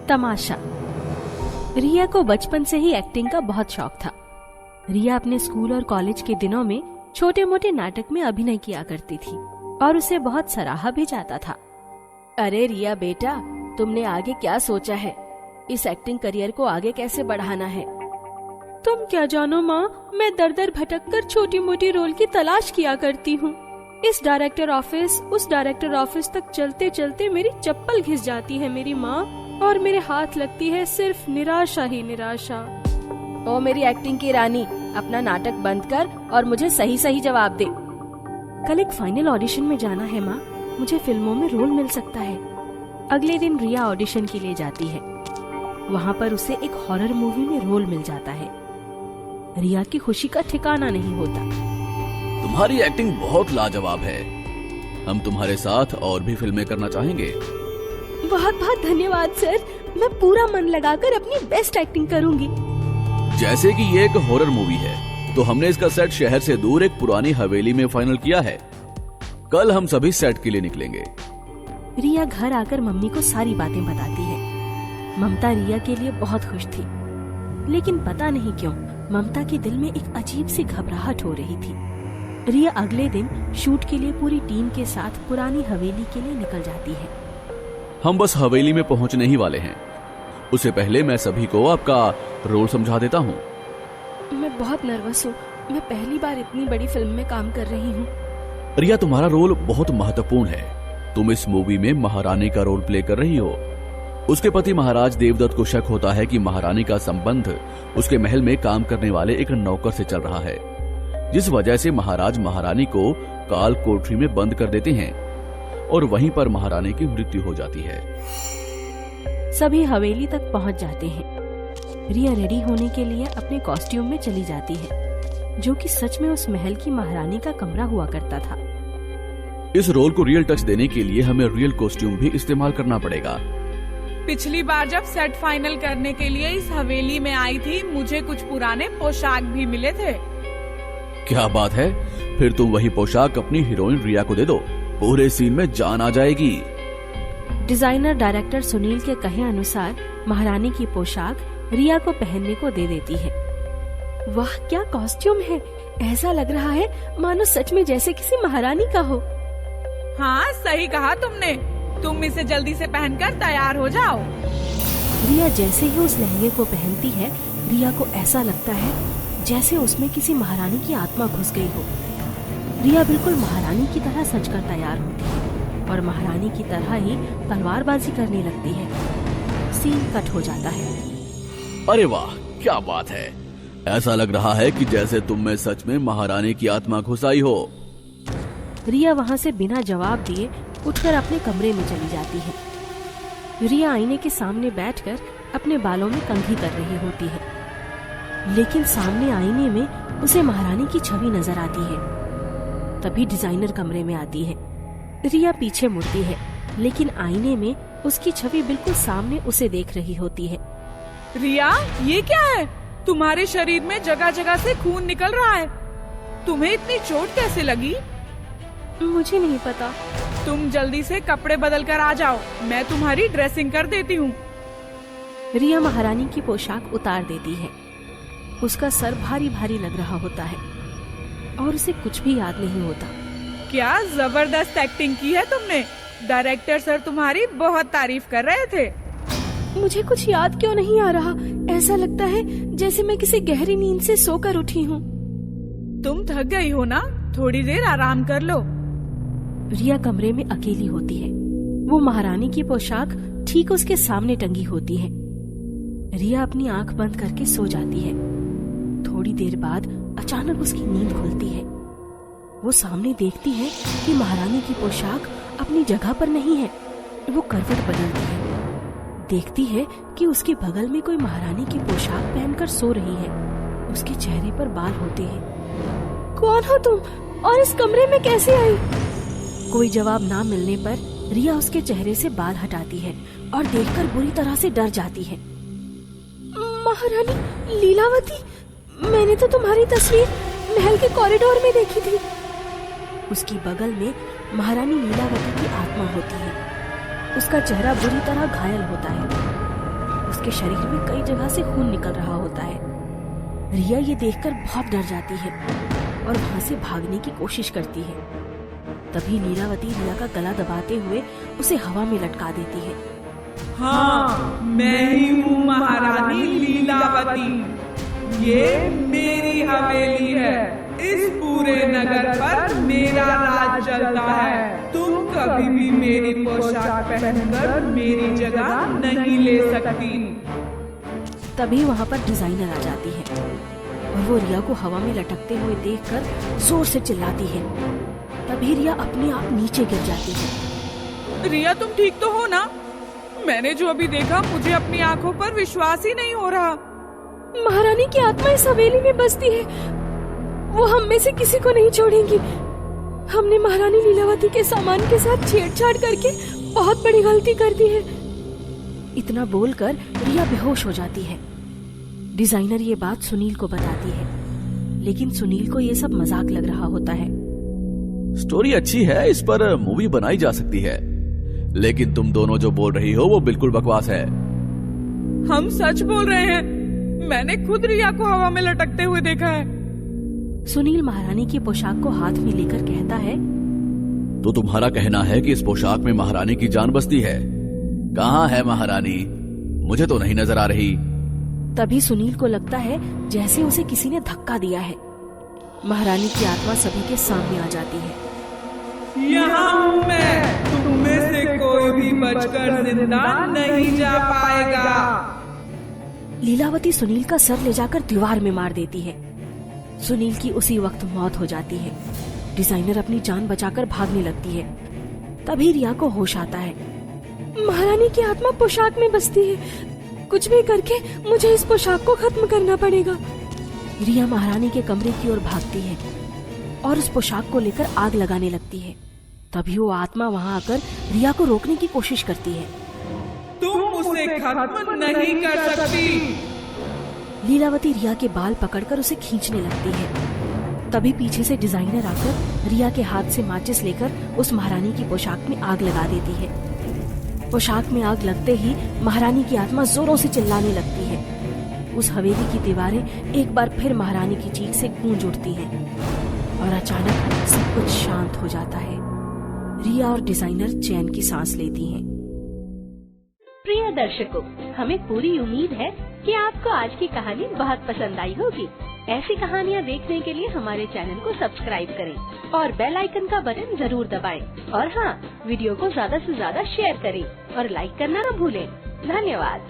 तमाशा। रिया को बचपन से ही एक्टिंग का बहुत शौक था। रिया अपने स्कूल और कॉलेज के दिनों में छोटे मोटे नाटक में अभिनय किया करती थी और उसे बहुत सराहा भी जाता था। अरे रिया बेटा, तुमने आगे क्या सोचा है? इस एक्टिंग करियर को आगे कैसे बढ़ाना है? तुम क्या जानो माँ, मैं दर दर भटक कर छोटी मोटी रोल की तलाश किया करती हूँ। इस डायरेक्टर ऑफिस उस डायरेक्टर ऑफिस तक चलते चलते मेरी चप्पल घिस जाती है मेरी माँ, और मेरे हाथ लगती है सिर्फ निराशा ही निराशा। ओ मेरी एक्टिंग की रानी, अपना नाटक बंद कर और मुझे सही सही जवाब दे। कल एक फाइनल ऑडिशन में जाना है माँ, मुझे फिल्मों में रोल मिल सकता है। अगले दिन रिया ऑडिशन के लिए जाती है। वहाँ पर उसे एक हॉरर मूवी में रोल मिल जाता है। रिया की खुशी का ठिकाना नहीं होता। तुम्हारी एक्टिंग बहुत लाजवाब है। हम तुम्हारे साथ और भी फिल्में करना चाहेंगे। बहुत बहुत धन्यवाद सर, मैं पूरा मन लगाकर अपनी बेस्ट एक्टिंग करूंगी। जैसे कि ये एक हॉरर मूवी है, तो हमने इसका सेट शहर से दूर एक पुरानी हवेली में फाइनल किया है। कल हम सभी सेट के लिए निकलेंगे। रिया घर आकर मम्मी को सारी बातें बताती है। ममता रिया के लिए बहुत खुश थी, लेकिन पता नहीं क्यों ममता के दिल में एक अजीब सी घबराहट हो रही थी। रिया अगले दिन शूट के लिए पूरी टीम के साथ पुरानी हवेली के लिए निकल जाती है। हम बस हवेली में पहुंचने ही वाले हैं। उससे पहले मैं सभी को आपका रोल समझा देता हूँ। मैं बहुत नर्वस हूँ, मैं पहली बार इतनी बड़ी फिल्म में काम कर रही हूँ। रिया, तुम्हारा रोल बहुत महत्वपूर्ण है। तुम इस मूवी में महारानी का रोल प्ले कर रही हो। उसके पति महाराज देवदत्त को शक होता है कि महारानी का संबंध उसके महल में काम करने वाले एक नौकर से चल रहा है, जिस वजह से महाराज महारानी को काल कोठरी में बंद कर देते हैं और वहीं पर महारानी की मृत्यु हो जाती है। सभी हवेली तक पहुंच जाते हैं। रिया रेडी होने के लिए अपने कॉस्ट्यूम में चली जाती है, जो कि सच में उस महल की महारानी का कमरा हुआ करता था। इस रोल को रियल टच देने के लिए हमें रियल कॉस्ट्यूम भी इस्तेमाल करना पड़ेगा। पिछली बार जब सेट फाइनल करने के लिए इस हवेली में आई थी, मुझे कुछ पुराने पोशाक भी मिले थे। क्या बात है, फिर तुम वही पोशाक अपनी हीरोइन रिया को दे दो, पूरे सीन में जान आ जाएगी। डिजाइनर डायरेक्टर सुनील के कहे अनुसार महारानी की पोशाक रिया को पहनने को दे देती है। वाह क्या कॉस्ट्यूम है, ऐसा लग रहा है मानो सच में जैसे किसी महारानी का हो। हाँ सही कहा तुमने, तुम इसे जल्दी से पहनकर तैयार हो जाओ। रिया जैसे ही उस लहंगे को पहनती है, रिया को ऐसा लगता है जैसे उसमें किसी महारानी की आत्मा घुस गई हो। रिया बिल्कुल महारानी की तरह सजकर तैयार होती है और महारानी की तरह ही तलवारबाजी करने लगती है। सीन कट हो जाता है। अरे वाह क्या बात है, ऐसा लग रहा है कि जैसे तुम में सच में महारानी की आत्मा घुस आई हो। रिया वहाँ से बिना जवाब दिए उठकर अपने कमरे में चली जाती है। रिया आईने के सामने बैठकर अपने बालों में कंघी कर रही होती है, लेकिन सामने आईने में उसे महारानी की छवि नजर आती है। तभी डिजाइनर कमरे में आती है। रिया पीछे मुड़ती है, लेकिन आईने में उसकी छवि बिल्कुल सामने उसे देख रही होती है। रिया, ये क्या है? तुम्हारे शरीर में जगह जगह से खून निकल रहा है। तुम्हें इतनी चोट कैसे लगी? मुझे नहीं पता। तुम जल्दी से कपड़े बदल कर आ जाओ, मैं तुम्हारी ड्रेसिंग कर देती हूँ। रिया महारानी की पोशाक उतार देती है। उसका सर भारी भारी लग रहा होता है और उसे कुछ भी याद नहीं होता। क्या जबरदस्त एक्टिंग की है तुमने। डायरेक्टर सर तुम्हारी बहुत तारीफ कर रहे थे। मुझे कुछ याद क्यों नहीं आ रहा, ऐसा लगता है जैसे मैं किसी गहरी नींद से सोकर उठी हूँ। तुम थक गई हो ना, थोड़ी देर आराम कर लो। रिया कमरे में अकेली होती है। वो महारानी की पोशाक ठीक उसके सामने टंगी होती है। रिया अपनी आंख बंद करके सो जाती है। थोड़ी देर बाद अचानक उसकी नींद खुलती है। वो सामने देखती है कि महारानी की पोशाक अपनी जगह पर नहीं है। वो करवट बदलती है, देखती है कि उसके बगल में कोई महारानी की पोशाक पहनकर सो रही है। उसके चेहरे पर बाल होते हैं। कौन हो तुम और इस कमरे में कैसे आई? कोई जवाब ना मिलने पर रिया उसके चेहरे से बाल हटाती है और देखकर बुरी तरह से डर जाती है। महारानी लीलावती, मैंने तो तुम्हारी तस्वीर महल के कॉरिडोर में देखी थी। उसकी बगल में महारानी लीलावती की आत्मा होती है। उसका चेहरा बुरी तरह घायल होता है। उसके शरीर में कई जगह से खून निकल रहा होता है। रिया ये देखकर बहुत डर जाती है और वहाँ से भागने की कोशिश करती है। तभी लीलावती रिया का गला दबाते हुए उसे हवा में लटका देती है। हाँ, मैं ही हूँ महारानी लीलावती। ये मेरी हवेली है। इस पूरे नगर पर मेरा राज चलता है। तुम कभी भी मेरी पोशाक पहनकर मेरी जगह नहीं ले सकती। तभी वहाँ पर डिजाइनर आ जाती है और वो रिया को हवा में लटकते हुए देखकर जोर से चिल्लाती है। तभी रिया अपने आप नीचे गिर जाती है। रिया, तुम ठीक तो हो ना? मैंने जो अभी देखा, मुझे अपनी आंखों पर विश्वास ही नहीं हो रहा। महारानी की आत्मा इस हवेली में बसती है। वो हम में से किसी को नहीं छोड़ेंगी। हमने महारानी लीलावती के सामान के साथ छेड़छाड़ करके बहुत बड़ी गलती कर दी है। इतना बोलकर रिया बेहोश हो जाती है। डिजाइनर ये बात सुनील को बताती है, लेकिन सुनील को ये सब मजाक लग रहा होता है। स्टोरी अच्छी है, इस पर मूवी बनाई जा सकती है, लेकिन तुम दोनों जो बोल रही हो वो बिल्कुल बकवास है। हम सच बोल रहे हैं। मैंने खुद रिया को हवा में लटकते हुए देखा है। सुनील महारानी की पोशाक को हाथ में लेकर कहता है, तो तुम्हारा कहना है कि इस पोशाक में महारानी की जान बसती है? कहाँ है महारानी? मुझे तो नहीं नजर आ रही। तभी सुनील को लगता है जैसे उसे किसी ने धक्का दिया है। महारानी की आत्मा सभी के सामने आ जाती है। यहाँ हूँ मैं। तुम में से कोई भी बचकर जिंदा नहीं जा पाएगा। लीलावती सुनील का सर ले जाकर दीवार में मार देती है। सुनील की उसी वक्त मौत हो जाती है। डिजाइनर अपनी जान बचाकर भागने लगती है। तभी रिया को होश आता है। महारानी की आत्मा पोशाक में बसती है। कुछ भी करके मुझे इस पोशाक को खत्म करना पड़ेगा। रिया महारानी के कमरे की ओर भागती है और उस पोशाक को लेकर आग लगाने लगती है। तभी वो आत्मा वहाँ आकर रिया को रोकने की कोशिश करती है। तुम उसे खत्म नहीं कर सकती। लीलावती रिया के बाल पकड़कर उसे खींचने लगती है। तभी पीछे से डिजाइनर आकर रिया के हाथ से माचिस लेकर उस महारानी की पोशाक में आग लगा देती है। पोशाक में आग लगते ही महारानी की आत्मा जोरों से चिल्लाने लगती है। उस हवेली की दीवारें एक बार फिर महारानी की चीख से गूंज उठती हैं और अचानक सब कुछ शांत हो जाता है। रिया और डिजाइनर चैन की सांस लेती हैं। प्रिय दर्शकों, हमें पूरी उम्मीद है कि आपको आज की कहानी बहुत पसंद आई होगी। ऐसी कहानियाँ देखने के लिए हमारे चैनल को सब्सक्राइब करें और बेल आइकन का बटन जरूर दबाएं। और हाँ, वीडियो को ज्यादा से ज्यादा शेयर करें और लाइक करना न भूलें। धन्यवाद।